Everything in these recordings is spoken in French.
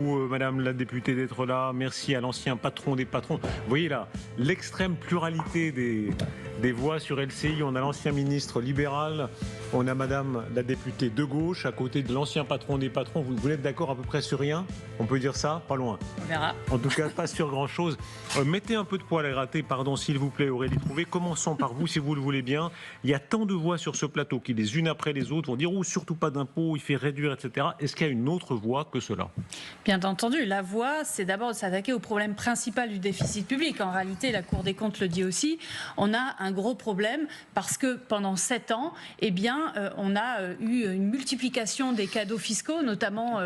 Madame la députée d'être là, merci à l'ancien patron des patrons. Vous voyez là, l'extrême pluralité des voix sur LCI. On a l'ancien ministre libéral, on a Madame la députée de gauche, à côté de l'ancien patron des patrons. Vous êtes d'accord à peu près sur rien? On peut dire ça? Pas loin. On verra. En tout cas, pas sur grand-chose. Mettez un peu de poil à gratter, pardon, s'il vous plaît, Aurélie Trouvé. Commençons par vous, si vous le voulez bien. Il y a tant de voix sur ce plateau qui, les unes après les autres, vont dire « Oh, surtout pas d'impôts, il fait réduire, etc. » Est-ce qu'il y a une autre voix que cela? Bien entendu, la voie, c'est d'abord de s'attaquer au problème principal du déficit public. En réalité, la Cour des comptes le dit aussi, on a un gros problème parce que pendant 7 ans, eh bien, on a eu une multiplication des cadeaux fiscaux, notamment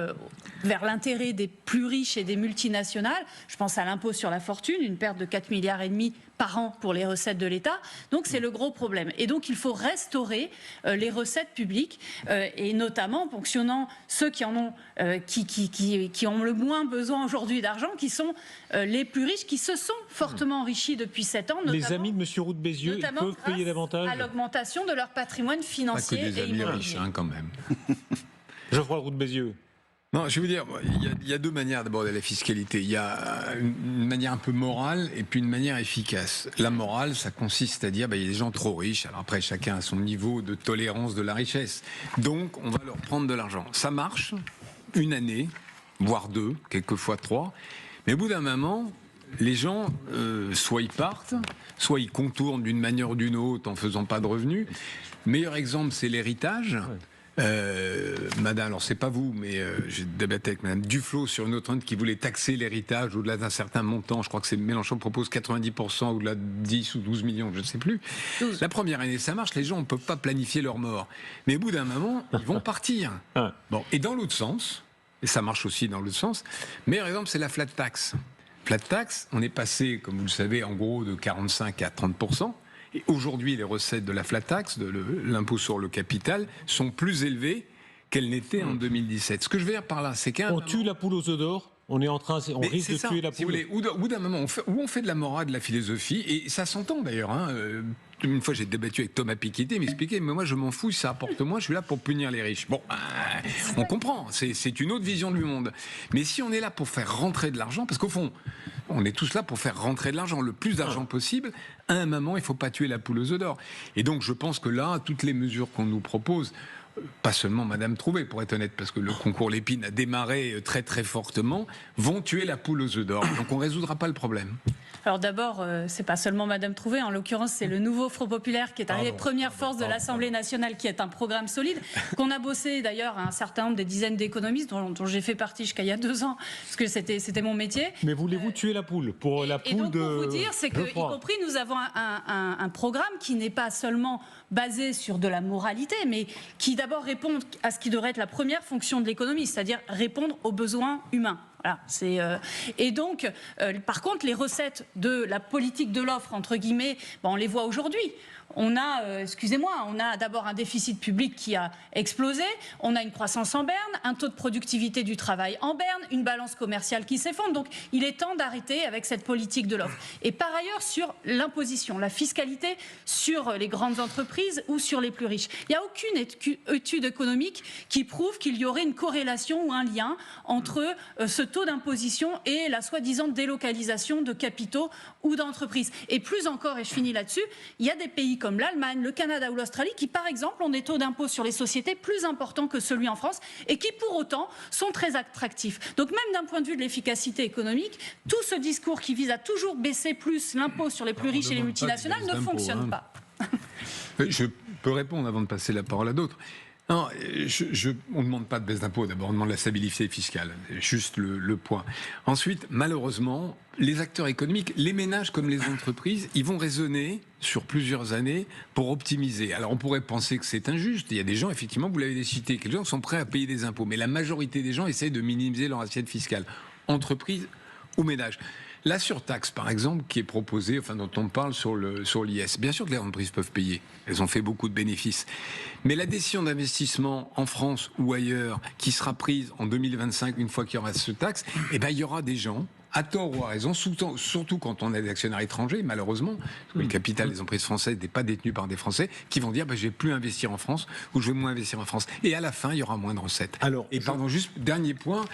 vers l'intérêt des plus riches et des multinationales. Je pense à l'impôt sur la fortune, une perte de 4,5 milliards par an pour les recettes de l'État. Donc c'est le gros problème. Et donc il faut restaurer les recettes publiques et notamment ponctionnant ceux qui en ont, qui ont le moins besoin aujourd'hui d'argent, qui sont les plus riches, qui se sont fortement enrichis depuis 7 ans. Les amis de M. Roux de Bézieux, ils peuvent payer davantage à l'augmentation de leur patrimoine financier. Pas que des et amis immobilier. riches, quand même. Geoffroy Roux de Bézieux. Non, je veux dire, il y a deux manières d'aborder la fiscalité. Il y a une manière un peu morale et puis une manière efficace. La morale, ça consiste à dire, il y a des gens trop riches. Alors après, chacun a son niveau de tolérance de la richesse. Donc, on va leur prendre de l'argent. Ça marche une année, voire 2, quelquefois 3. Mais au bout d'un moment, les gens, soit ils partent, soit ils contournent d'une manière ou d'une autre en faisant pas de revenus. Meilleur exemple, c'est l'héritage. Madame, alors c'est pas vous, mais j'ai débattu avec Madame Duflot sur une autre note qui voulait taxer l'héritage au-delà d'un certain montant. Je crois que c'est Mélenchon propose 90% au-delà de 10 ou 12 millions, je ne sais plus. 12. La première année, ça marche, les gens ne peuvent pas planifier leur mort. Mais au bout d'un moment, ils vont partir. Bon, et dans l'autre sens, et ça marche aussi dans l'autre sens, meilleur exemple, c'est la flat tax. Flat tax, on est passé, comme vous le savez, en gros de 45 à 30%. Et aujourd'hui, les recettes de la flat tax, de l'impôt sur le capital, sont plus élevées qu'elles n'étaient en 2017. Ce que je veux dire par là, c'est qu'un... On tue la poule aux œufs d'or. On est en train, on risque de tuer la poule. Si vous voulez, au bout d'un moment, on fait de la morale, de la philosophie, et ça s'entend d'ailleurs. Une fois, j'ai débattu avec Thomas Piketty, il m'expliquait, mais moi, je m'en fous, ça apporte moins, je suis là pour punir les riches. Bon, on comprend, c'est une autre vision du monde. Mais si on est là pour faire rentrer de l'argent, parce qu'au fond, on est tous là pour faire rentrer de l'argent, le plus d'argent possible, à un moment, il ne faut pas tuer la poule aux œufs d'or. Et donc, je pense que là, toutes les mesures qu'on nous propose, pas seulement Madame Trouvé, pour être honnête, parce que le concours Lépine a démarré très très fortement, vont tuer la poule aux œufs d'or. Donc on ne résoudra pas le problème. Alors d'abord, c'est pas seulement Madame Trouvé, en l'occurrence c'est le nouveau Front Populaire qui est arrivé première force de l'Assemblée nationale, qui est un programme solide, qu'on a bossé d'ailleurs à un certain nombre, des dizaines d'économistes, dont j'ai fait partie jusqu'à il y a 2 ans, parce que c'était mon métier. Mais voulez-vous tuer la poule pour la poule et donc, pour vous dire, c'est que, y compris, nous avons un programme qui n'est pas seulement basé sur de la moralité, mais qui d'abord répond à ce qui devrait être la première fonction de l'économie, c'est-à-dire répondre aux besoins humains. Voilà, et donc, par contre, les recettes de la politique de l'offre, entre guillemets, on les voit aujourd'hui. On a, on a d'abord un déficit public qui a explosé, on a une croissance en berne, un taux de productivité du travail en berne, une balance commerciale qui s'effondre. Donc, il est temps d'arrêter avec cette politique de l'offre. Et par ailleurs, sur l'imposition, la fiscalité sur les grandes entreprises ou sur les plus riches. Il n'y a aucune étude économique qui prouve qu'il y aurait une corrélation ou un lien entre ce taux d'imposition et la soi-disant délocalisation de capitaux ou d'entreprises. Et plus encore, et je finis là-dessus, il y a des pays comme l'Allemagne, le Canada ou l'Australie qui, par exemple, ont des taux d'impôt sur les sociétés plus importants que celui en France et qui, pour autant, sont très attractifs. Donc, même d'un point de vue de l'efficacité économique, tout ce discours qui vise à toujours baisser plus l'impôt sur les plus riches et les multinationales ne fonctionne pas. Je peux répondre avant de passer la parole à d'autres. Non, on ne demande pas de baisse d'impôts. D'abord, on demande la stabilité fiscale. C'est juste le point. Ensuite, malheureusement, les acteurs économiques, les ménages comme les entreprises, ils vont raisonner sur plusieurs années pour optimiser. Alors, on pourrait penser que c'est injuste. Il y a des gens, effectivement, vous l'avez cité, quelques gens sont prêts à payer des impôts. Mais la majorité des gens essayent de minimiser leur assiette fiscale. Entreprises ou ménages. La surtaxe, par exemple, qui est proposée, dont on parle sur l'IS. Bien sûr que les entreprises peuvent payer. Elles ont fait beaucoup de bénéfices. Mais la décision d'investissement en France ou ailleurs, qui sera prise en 2025, une fois qu'il y aura cette taxe, il y aura des gens à tort ou à raison, surtout quand on a des actionnaires étrangers, malheureusement, parce que le capital des entreprises françaises n'est pas détenu par des Français, qui vont dire je ne vais plus investir en France ou je vais moins investir en France. Et à la fin, il y aura moins de recettes. Alors, pardon, juste dernier point,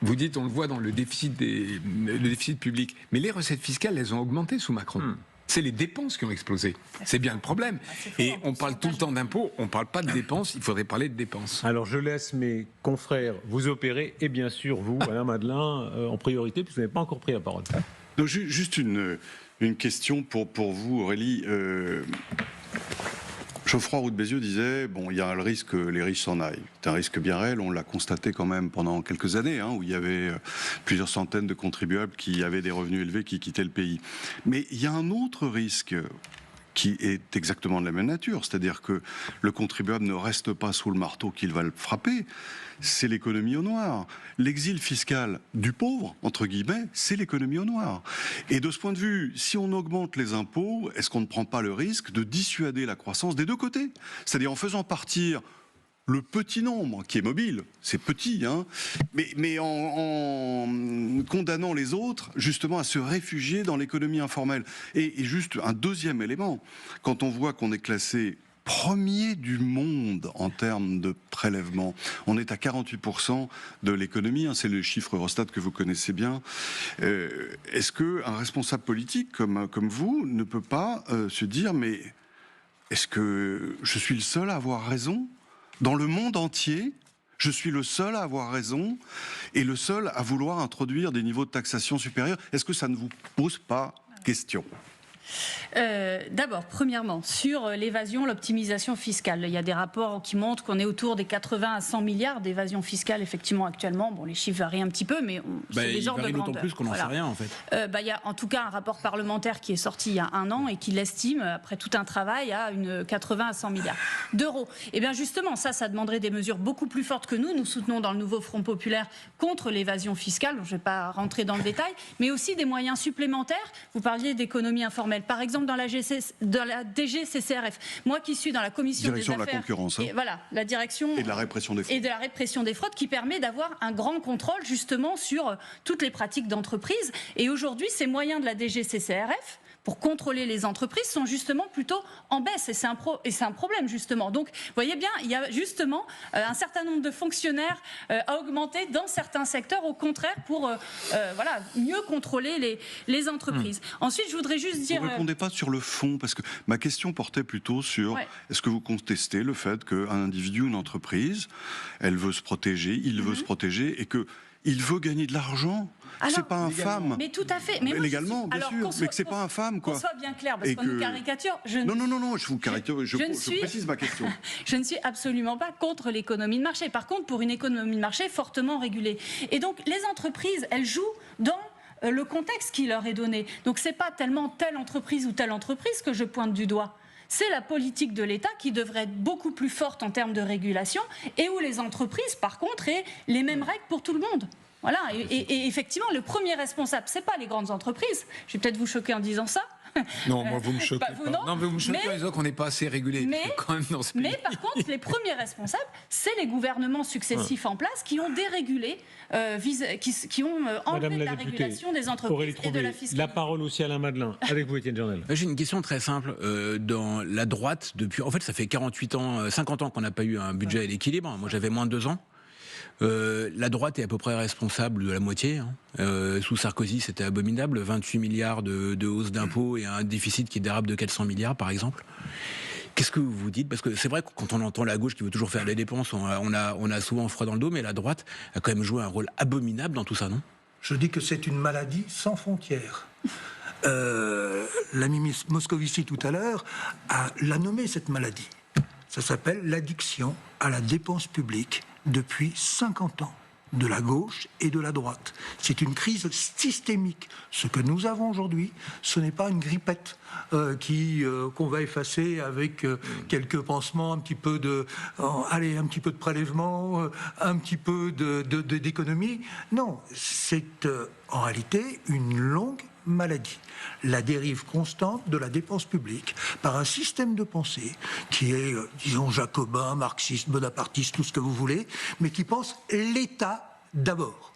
vous dites on le voit dans le déficit public, mais les recettes fiscales, elles ont augmenté sous Macron. C'est les dépenses qui ont explosé. C'est bien le problème. Et on parle tout le temps d'impôts, on ne parle pas de dépenses, il faudrait parler de dépenses. Alors je laisse mes confrères vous opérer, et bien sûr vous, Alain Madelin, en priorité, puisque vous n'avez pas encore pris la parole. Donc, juste une question pour vous, Aurélie. Geoffroy Roux de Bézieux disait, il y a le risque que les riches s'en aillent. C'est un risque bien réel, on l'a constaté quand même pendant quelques années, où il y avait plusieurs centaines de contribuables qui avaient des revenus élevés qui quittaient le pays. Mais il y a un autre risque qui est exactement de la même nature, c'est-à-dire que le contribuable ne reste pas sous le marteau qu'il va le frapper, c'est l'économie au noir. L'exil fiscal du pauvre, entre guillemets, c'est l'économie au noir. Et de ce point de vue, si on augmente les impôts, est-ce qu'on ne prend pas le risque de dissuader la croissance des deux côtés ? C'est-à-dire en faisant partir le petit nombre qui est mobile, c'est petit, mais en condamnant les autres justement à se réfugier dans l'économie informelle. Et juste un deuxième élément, quand on voit qu'on est classé premier du monde en termes de prélèvement, on est à 48% de l'économie, c'est le chiffre Eurostat que vous connaissez bien. Est-ce qu'un responsable politique comme vous ne peut pas se dire, mais est-ce que je suis le seul à avoir raison ? Dans le monde entier, je suis le seul à avoir raison et le seul à vouloir introduire des niveaux de taxation supérieurs. Est-ce que ça ne vous pose pas question ? D'abord, premièrement, sur l'évasion, l'optimisation fiscale, il y a des rapports qui montrent qu'on est autour des 80 à 100 milliards d'évasion fiscale effectivement actuellement. Bon, les chiffres varient un petit peu, mais c'est des ordres de grandeur. D'autant plus qu'on n'en sait rien en fait. Il y a en tout cas un rapport parlementaire qui est sorti il y a un an et qui l'estime, après tout un travail, à 80 à 100 milliards d'euros. Et bien justement, ça demanderait des mesures beaucoup plus fortes que nous soutenons dans le nouveau Front populaire contre l'évasion fiscale. Je ne vais pas rentrer dans le détail, mais aussi des moyens supplémentaires. Vous parliez d'économie informelle. Par exemple, dans la DGCCRF, moi qui suis dans la commission des affaires... de la concurrence. Voilà, la direction... Et de la répression des fraudes. Et de la répression des fraudes qui permet d'avoir un grand contrôle justement sur toutes les pratiques d'entreprise. Et aujourd'hui, ces moyens de la DGCCRF pour contrôler les entreprises sont justement plutôt en baisse. Et c'est un problème, justement. Donc, vous voyez bien, il y a justement un certain nombre de fonctionnaires à augmenter dans certains secteurs, au contraire, pour mieux contrôler les entreprises. Ensuite, je voudrais juste dire... Vous ne répondez pas sur le fond, parce que ma question portait plutôt sur est-ce que vous contestez le fait qu'un individu ou une entreprise, elle veut se protéger, il veut se protéger, et qu'il veut gagner de l'argent. C'est pas infâme. Mais tout à fait. Mais moi, légalement, bien sûr. Mais que c'est pas infâme, quoi. Qu'on soit bien clair, parce qu'on nous caricature. Non, je vous caricature. Je précise ma question. Je ne suis absolument pas contre l'économie de marché. Par contre, pour une économie de marché fortement régulée. Et donc, les entreprises, elles jouent dans le contexte qui leur est donné. Donc, c'est pas tellement telle entreprise ou telle entreprise que je pointe du doigt. C'est la politique de l'État qui devrait être beaucoup plus forte en termes de régulation et où les entreprises, par contre, aient les mêmes règles pour tout le monde. Voilà, et effectivement, le premier responsable, c'est pas les grandes entreprises. Je vais peut-être vous choquer en disant ça. Non, moi vous me choquez pas. Non, mais vous me choquez en disant qu'on n'est pas assez régulé. Mais par contre, les premiers responsables, c'est les gouvernements successifs en place qui ont dérégulé, qui ont enlevé la régulation des entreprises et de la fiscalité. La parole aussi à Alain Madelin. Avec vous, Étienne Journel. J'ai une question très simple. Dans la droite, en fait, ça fait 50 ans qu'on n'a pas eu un budget à l'équilibre. Moi, j'avais moins de 2 ans. La droite est à peu près responsable de la moitié. Sous Sarkozy, c'était abominable. 28 milliards de hausse d'impôts et un déficit qui dérape de 400 milliards, par exemple. Qu'est-ce que vous dites ? Parce que c'est vrai que quand on entend la gauche qui veut toujours faire des dépenses, on a souvent froid dans le dos, mais la droite a quand même joué un rôle abominable dans tout ça, non ? Je dis que c'est une maladie sans frontières. L'ami Moscovici, tout à l'heure, l'a nommé cette maladie. Ça s'appelle l'addiction à la dépense publique depuis 50 ans, de la gauche et de la droite. C'est une crise systémique. Ce que nous avons aujourd'hui, ce n'est pas une grippette qu'on va effacer avec quelques pansements, un petit peu de prélèvement, un petit peu d'économie. Non, c'est en réalité une longue maladie. La dérive constante de la dépense publique par un système de pensée qui est, disons, jacobin, marxiste, bonapartiste, tout ce que vous voulez, mais qui pense l'État d'abord.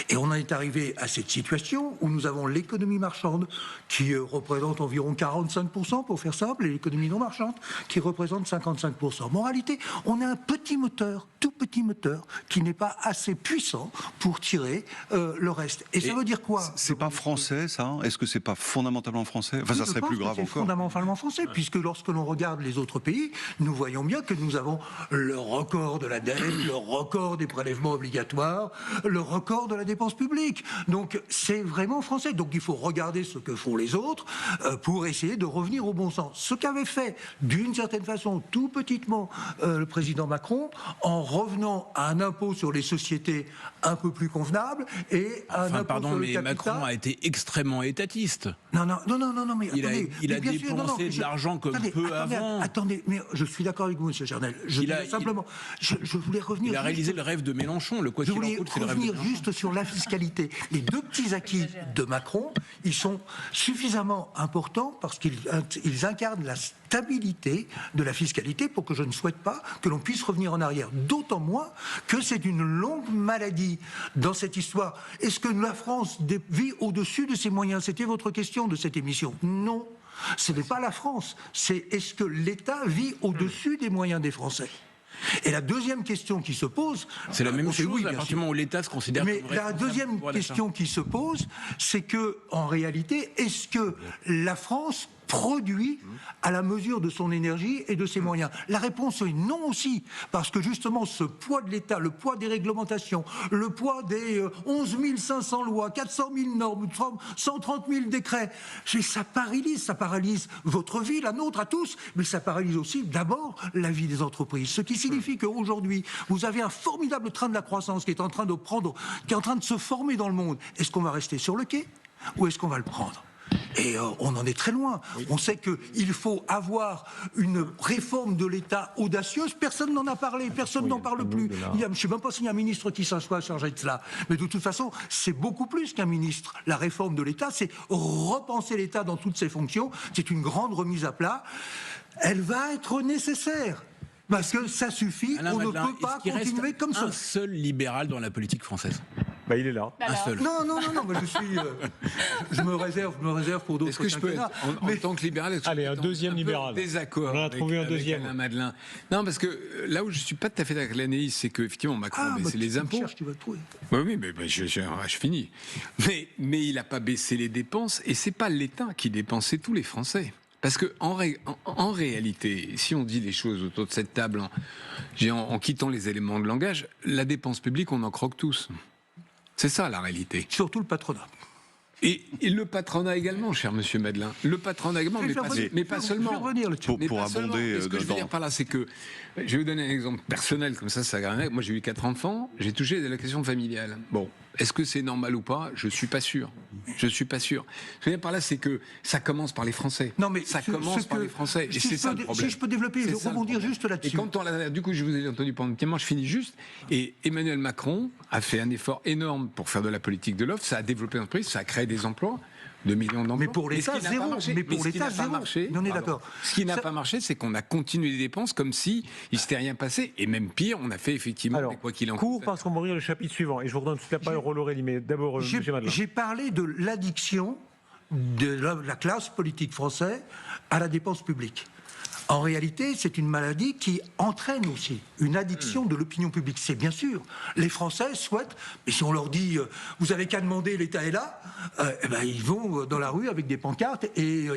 Et on en est arrivé à cette situation où nous avons l'économie marchande qui représente environ 45%, pour faire simple, et l'économie non marchande qui représente 55%. Mais en réalité, on a un petit moteur, tout petit moteur, qui n'est pas assez puissant pour tirer le reste. Et ça veut dire quoi? C'est pas français, ça? Est-ce que c'est pas fondamentalement français? Enfin, ça serait plus grave encore. C'est fondamentalement français, puisque lorsque l'on regarde les autres pays, nous voyons bien que nous avons le record de la dette, le record des prélèvements obligatoires, le record de la dépense publique. Donc c'est vraiment français. Donc il faut regarder ce que font les autres pour essayer de revenir au bon sens. Ce qu'avait fait d'une certaine façon tout petitement le président Macron en revenant à un impôt sur les sociétés un peu plus convenable et à un impôt sur le capital. Macron a été extrêmement étatiste. Non, mais attendez. Il a dépensé de l'argent comme avant. Attendez, mais je suis d'accord avec vous, M. Chernel. Je voulais revenir... Il a réalisé le rêve de Mélenchon, le quoi qu'il en coûte, c'est le rêve de Mélenchon. Juste sur la fiscalité. Les deux petits acquis de Macron, ils sont suffisamment importants parce qu'ils incarnent la stabilité de la fiscalité pour que je ne souhaite pas que l'on puisse revenir en arrière. D'autant moins que c'est une longue maladie dans cette histoire. Est-ce que la France vit au-dessus de ses moyens? C'était votre question de cette émission. Non. Ce n'est pas la France. C'est est-ce que l'État vit au-dessus des moyens des Français? Et la deuxième question qui se pose... C'est la même chose, à partir du moment où l'État se considère... Mais la deuxième question qui se pose, c'est que, en réalité, est-ce que la France produit à la mesure de son énergie et de ses moyens? La réponse est non aussi, parce que justement ce poids de l'État, le poids des réglementations, le poids des 11 500 lois, 400 000 normes, 130 000 décrets, ça paralyse votre vie, la nôtre à tous, mais ça paralyse aussi d'abord la vie des entreprises. Ce qui signifie qu'aujourd'hui, vous avez un formidable train de la croissance qui est en train de se former dans le monde. Est-ce qu'on va rester sur le quai ou est-ce qu'on va le prendre? Et on en est très loin. Oui. On sait qu'il faut avoir une réforme de l'État audacieuse. Personne n'en a parlé, personne n'en parle plus. Je ne sais même pas s'il y a un ministre qui s'assoit chargé de cela. Mais de toute façon, c'est beaucoup plus qu'un ministre. La réforme de l'État, c'est repenser l'État dans toutes ses fonctions. C'est une grande remise à plat. Elle va être nécessaire. Parce que ça suffit, on ne peut pas continuer comme ça. Un seul libéral dans la politique française. Bah, il est là. Un seul. Non, moi je me réserve pour d'autres. Est-ce que je peux être, en tant que libéral, allez, un deuxième libéral. Désaccord. On a trouvé un deuxième. Alain Madelin. Non, parce que là où je suis pas tout à fait d'accord avec l'analyse, c'est que effectivement Macron a baissé les impôts. Tu vas le trouver. Oui, mais je finis. Mais il n'a pas baissé les dépenses, et c'est pas l'État qui dépensait tous les Français. Parce que en réalité, si on dit les choses autour de cette table, en quittant les éléments de langage, la dépense publique, on en croque tous. C'est ça la réalité. Surtout le patronat. Et le patronat également, cher monsieur Madelin. Le patronat également, mais pas seulement. Pour abonder. Ce que je veux dire par là, c'est que, je vais vous donner un exemple personnel, comme ça agrée. Moi, j'ai eu 4 enfants, j'ai touché des allocations familiales. Bon, est-ce que c'est normal ou pas? Je suis pas sûr. Ce que je veux dire par là, c'est que ça commence par les Français. Non, mais ça commence par les Français. Et c'est ça le problème. Si je peux développer, je vais rebondir juste là-dessus. Et quand du coup, je vous ai entendu pendant un petit moment, je finis juste. Et Emmanuel Macron a fait un effort énorme pour faire de la politique de l'offre. Ça a développé l'entreprise, ça a créé des emplois. 2 millions d'emplois. Mais pour l'État, zéro. Mais pour l'État, zéro. On est d'accord. Ce qui n'a pas marché, c'est qu'on a continué les dépenses comme si il s'était rien passé. Et même pire, on a fait effectivement quoi qu'il en coûte. Parce qu'on va ouvrir le chapitre suivant. Et je vous redonne toute la parole, Aurélie. Mais d'abord, M. Madelin. J'ai parlé de l'addiction de la classe politique française à la dépense publique. En réalité, c'est une maladie qui entraîne aussi une addiction de l'opinion publique. C'est bien sûr. Les Français souhaitent, mais si on leur dit « vous avez qu'à demander, l'État est là », ils vont dans la rue avec des pancartes et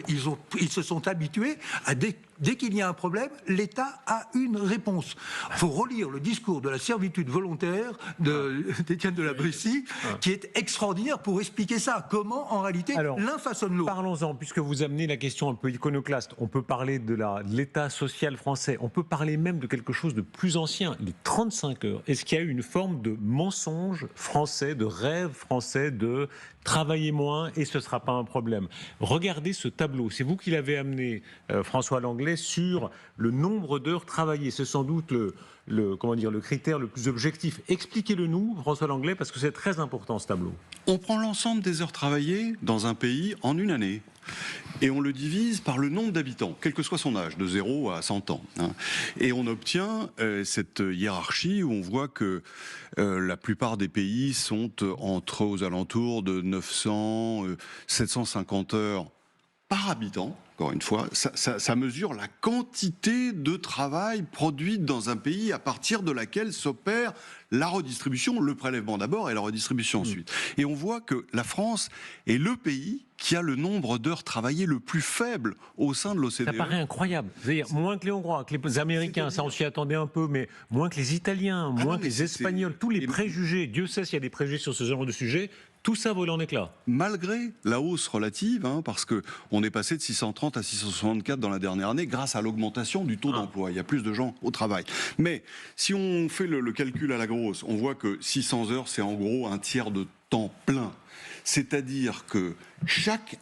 ils se sont habitués à dès qu'il y a un problème, l'État a une réponse. Il faut relire le discours de la servitude volontaire d'Étienne de la Brécy, qui est extraordinaire pour expliquer ça. Comment, en réalité, l'un façonne l'autre. Parlons-en, puisque vous amenez la question un peu iconoclaste. On peut parler de l'État social français. On peut parler même de quelque chose de plus ancien, les 35 heures. Est-ce qu'il y a eu une forme de mensonge français, de rêve français, de travailler moins et ce ne sera pas un problème? Regardez ce tableau. C'est vous qui l'avez amené, François Langlais. Langlais, sur le nombre d'heures travaillées. C'est sans doute le critère le plus objectif. Expliquez-le nous, François Langlais, parce que c'est très important ce tableau. On prend l'ensemble des heures travaillées dans un pays en une année. Et on le divise par le nombre d'habitants, quel que soit son âge, de 0 à 100 ans. Et on obtient cette hiérarchie où on voit que la plupart des pays sont aux alentours de 900, 750 heures par habitant. Encore une fois, ça mesure la quantité de travail produite dans un pays à partir de laquelle s'opère la redistribution, le prélèvement d'abord et la redistribution ensuite. Et on voit que la France est le pays qui a le nombre d'heures travaillées le plus faible au sein de l'OCDE. Ça paraît incroyable. C'est-à-dire moins que les Hongrois, que les Américains, ça on s'y attendait un peu, mais moins que les Italiens, moins que les Espagnols, tous les préjugés. Dieu sait s'il y a des préjugés sur ce genre de sujet. Tout ça vole en éclats. Malgré la hausse relative, parce qu'on est passé de 630 à 664 dans la dernière année grâce à l'augmentation du taux d'emploi. Il y a plus de gens au travail. Mais si on fait le calcul à la grosse, on voit que 600 heures, c'est en gros un tiers de temps plein. C'est-à-dire que chaque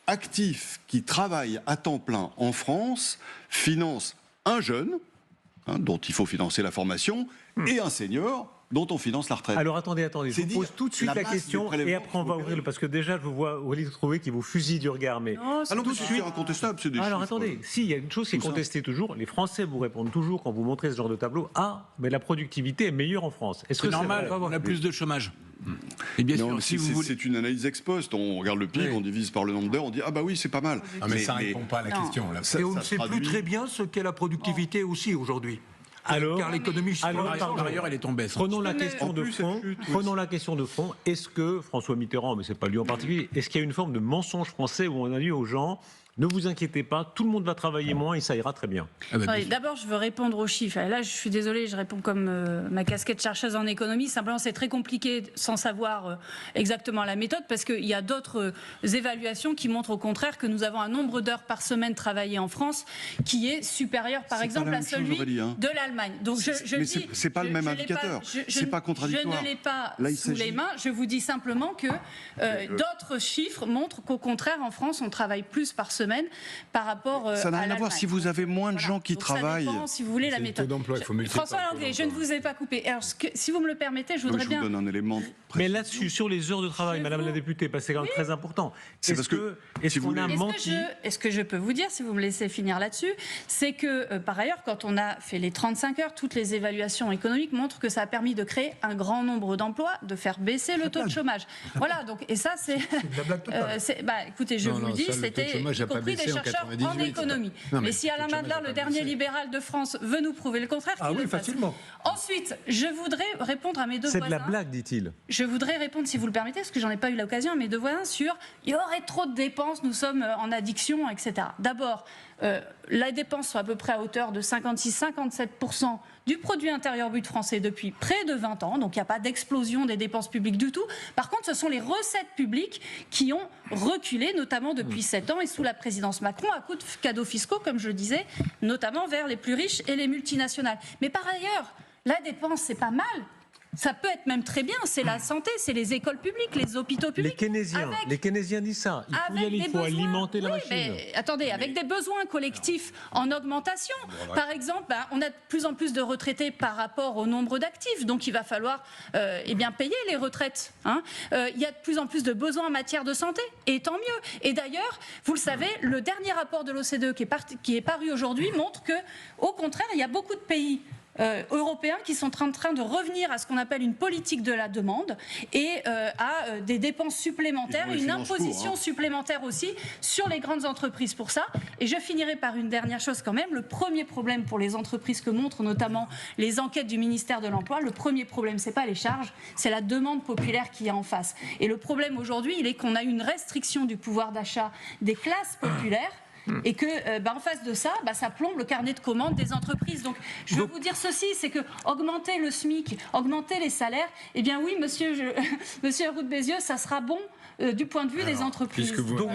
actif qui travaille à temps plein en France finance un jeune, dont il faut financer la formation, et un senior, dont on finance la retraite. Alors attendez, je vous pose tout de suite la question et après on va ouvrir, parce que déjà je vous vois Aurélie Trouvé qui vous fusille du regard. Mais non, tout de suite incontestable, c'est des alors chiffres. Attendez, si, il y a une chose qui est contestée toujours, les Français vous répondent toujours quand vous montrez ce genre de tableau, mais la productivité est meilleure en France. Est-ce que c'est normal, vrai? on a plus de chômage. Et bien sûr, si vous voulez... C'est une analyse ex post. On regarde le PIB, on divise par le nombre d'heures, on dit ah bah oui, c'est pas mal. Mais ça répond pas à la question. Là. Et on ne sait plus très bien ce qu'est la productivité aussi aujourd'hui. Alors, car l'économie par ailleurs, elle est en baisse. Prenons la question de fond. Prenons la question de fond. Est-ce que François Mitterrand, mais c'est pas lui en particulier, est-ce qu'il y a une forme de mensonge français où on a dit aux gens ne vous inquiétez pas, tout le monde va travailler moins et ça ira très bien. D'abord, je veux répondre aux chiffres. Là, je suis désolée, je réponds comme ma casquette chercheuse en économie. Simplement, c'est très compliqué sans savoir exactement la méthode parce qu'il y a d'autres évaluations qui montrent au contraire que nous avons un nombre d'heures par semaine travaillées en France qui est supérieur, par exemple, à celui de l'Allemagne. Donc, mais c'est pas le même indicateur. C'est pas contradictoire. Je ne l'ai pas sous les mains. Je vous dis simplement que d'autres chiffres montrent qu'au contraire, en France, on travaille plus par semaine par rapport à ça n'a rien à voir si vous avez moins de gens qui travaillent. Ça dépend, si vous voulez, la méthode. François Langlais, je ne vous ai pas coupé. Alors, si vous me le permettez, je voudrais bien... Je vous donne un élément précis. Mais là-dessus, sur les heures de travail, Madame la députée, parce que c'est quand même très important. Est-ce qu'on a menti? Est-ce que je peux vous dire, si vous me laissez finir là-dessus, c'est que, par ailleurs, quand on a fait les 35 heures, toutes les évaluations économiques montrent que ça a permis de créer un grand nombre d'emplois, de faire baisser le taux de chômage. Voilà, donc, et ça, c'est... écoutez, je vous le dis, c'était... compris des chercheurs en économie. Mais si Alain Madelin, le dernier libéral de France, veut nous prouver le contraire, qu'il le fasse. Facilement. Ensuite, je voudrais répondre à mes deux voisins. C'est de la blague, dit-il. Je voudrais répondre, si vous le permettez, parce que j'en ai pas eu l'occasion, à mes deux voisins sur il y aurait trop de dépenses, nous sommes en addiction, etc. D'abord, la dépense soit à peu près à hauteur de 56-57% du produit intérieur brut français depuis près de 20 ans, donc il n'y a pas d'explosion des dépenses publiques du tout. Par contre, ce sont les recettes publiques qui ont reculé, notamment depuis 7 ans et sous la présidence Macron, à coup de cadeaux fiscaux, comme je le disais, notamment vers les plus riches et les multinationales. Mais par ailleurs, la dépense, c'est pas mal. Ça peut être même très bien, c'est la santé, c'est les écoles publiques, les hôpitaux publics. Les keynésiens disent ça. Il faut alimenter la machine. Mais attendez, avec des besoins collectifs en augmentation. Par exemple, on a de plus en plus de retraités par rapport au nombre d'actifs, donc il va falloir payer les retraites. Il y a de plus en plus de besoins en matière de santé, et tant mieux. Et d'ailleurs, vous le savez, le dernier rapport de l'OCDE qui est paru aujourd'hui montre que, au contraire, il y a beaucoup de pays européens qui sont en train de revenir à ce qu'on appelle une politique de la demande et à des dépenses supplémentaires, une imposition supplémentaire aussi sur les grandes entreprises pour ça. Et je finirai par une dernière chose quand même. Le premier problème pour les entreprises que montrent notamment les enquêtes du ministère de l'Emploi, le premier problème, c'est pas les charges, c'est la demande populaire qui est en face. Et le problème aujourd'hui, il est qu'on a une restriction du pouvoir d'achat des classes populaires. Et que, en face de ça, ça plombe le carnet de commandes des entreprises. Donc, je veux vous dire ceci, c'est que augmenter le SMIC, augmenter les salaires, eh bien oui, monsieur Roux de Bézieux, ça sera bon du point de vue des entreprises. Donc,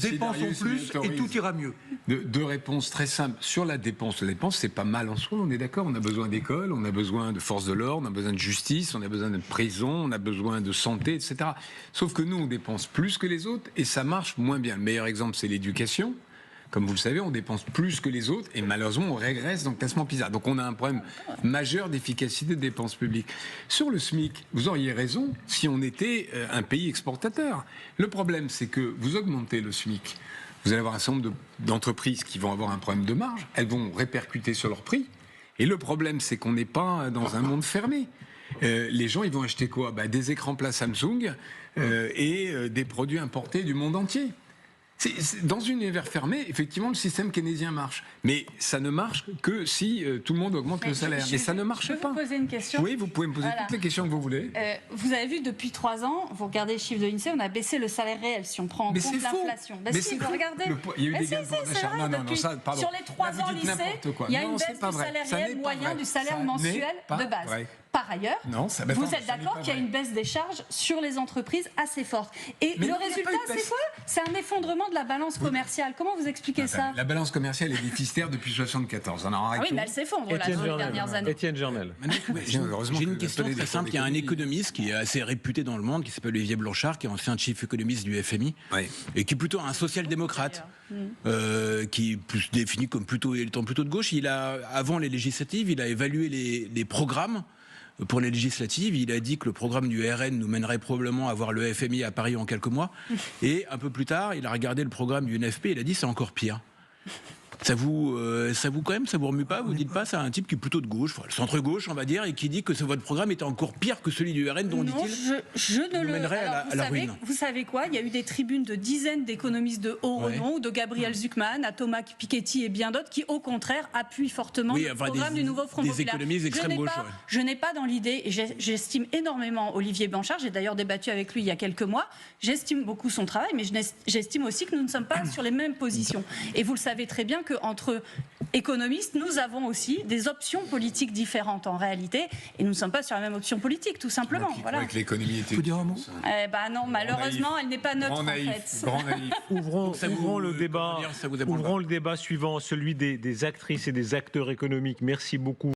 dépensons plus et tout ira mieux. Deux réponses très simples. Sur la dépense, c'est pas mal en soi, on est d'accord. On a besoin d'écoles, on a besoin de forces de l'ordre, on a besoin de justice, on a besoin de prison, on a besoin de santé, etc. Sauf que nous, on dépense plus que les autres et ça marche moins bien. Le meilleur exemple, c'est l'éducation. comme vous le savez, on dépense plus que les autres et malheureusement on régresse dans le classement PISA. Donc on a un problème majeur d'efficacité de dépenses publiques. Sur le SMIC, vous auriez raison si on était un pays exportateur. Le problème, c'est que vous augmentez le SMIC. Vous allez avoir un certain nombre d'entreprises qui vont avoir un problème de marge, elles vont répercuter sur leur prix. Et le problème, c'est qu'on n'est pas dans un monde fermé. Les gens, ils vont acheter quoi ? Des écrans plats Samsung et des produits importés du monde entier. Dans un univers fermé, effectivement, le système keynésien marche. Mais ça ne marche que si tout le monde augmente le salaire. Mais ça ne marche pas. Je peux vous poser une question ? Oui, vous pouvez me poser toutes les questions que vous voulez. Vous avez vu, depuis 3 ans, vous regardez les chiffres de l'INSEE, on a baissé le salaire réel si on prend en compte l'inflation. Mais c'est faux. Regardez. Il y a eu des gains de pouvoir d'achat. Non, ça, pardon. Sur les 3 ans lycée, il y a une baisse du salaire réel moyen du salaire mensuel de base. Par ailleurs, vous êtes d'accord qu'il y a une baisse des charges sur les entreprises assez forte. Et le résultat, c'est quoi ? C'est un effondrement de la balance commerciale. Comment vous expliquez ça ? La balance commerciale est déficitaire depuis 1974. Oui, mais elle s'effondre là, sur les dernières années. Étienne Journel. J'ai une question très simple. Il y a un économiste qui est assez réputé dans le monde, qui s'appelle Olivier Blanchard, qui est ancien chief économiste du FMI, et qui est plutôt un social-démocrate, qui est plus défini comme étant plutôt de gauche. Avant les législatives, il a évalué les programmes. Pour les législatives, il a dit que le programme du RN nous mènerait probablement à voir le FMI à Paris en quelques mois. Et un peu plus tard, il a regardé le programme du NFP et il a dit c'est encore pire. Ça vous quand même, ça vous remue pas ? Vous dites pas, c'est un type qui est plutôt de gauche, le centre-gauche, on va dire, et qui dit que votre programme était encore pire que celui du RN, dont dit-il je ne le mènerait à la ruine. Vous savez quoi ? Il y a eu des tribunes de dizaines d'économistes de haut renom, de Gabriel Zucman à Thomas Piketty et bien d'autres, qui au contraire appuient fortement le programme du nouveau Front Populaire. Des économistes d'extrême gauche. Je n'ai pas dans l'idée, et j'estime énormément Olivier Blanchard, j'ai d'ailleurs débattu avec lui il y a quelques mois, j'estime beaucoup son travail, mais j'estime aussi que nous ne sommes pas sur les mêmes positions. Et vous le savez très bien qu'entre économistes, nous avons aussi des options politiques différentes en réalité, et nous ne sommes pas sur la même option politique, tout simplement. Voilà. Que l'économie était. Faut dire un mot. Non, malheureusement, elle n'est pas neutre en fait. Grand naïf. Ouvrons le débat suivant, celui des actrices et des acteurs économiques. Merci beaucoup.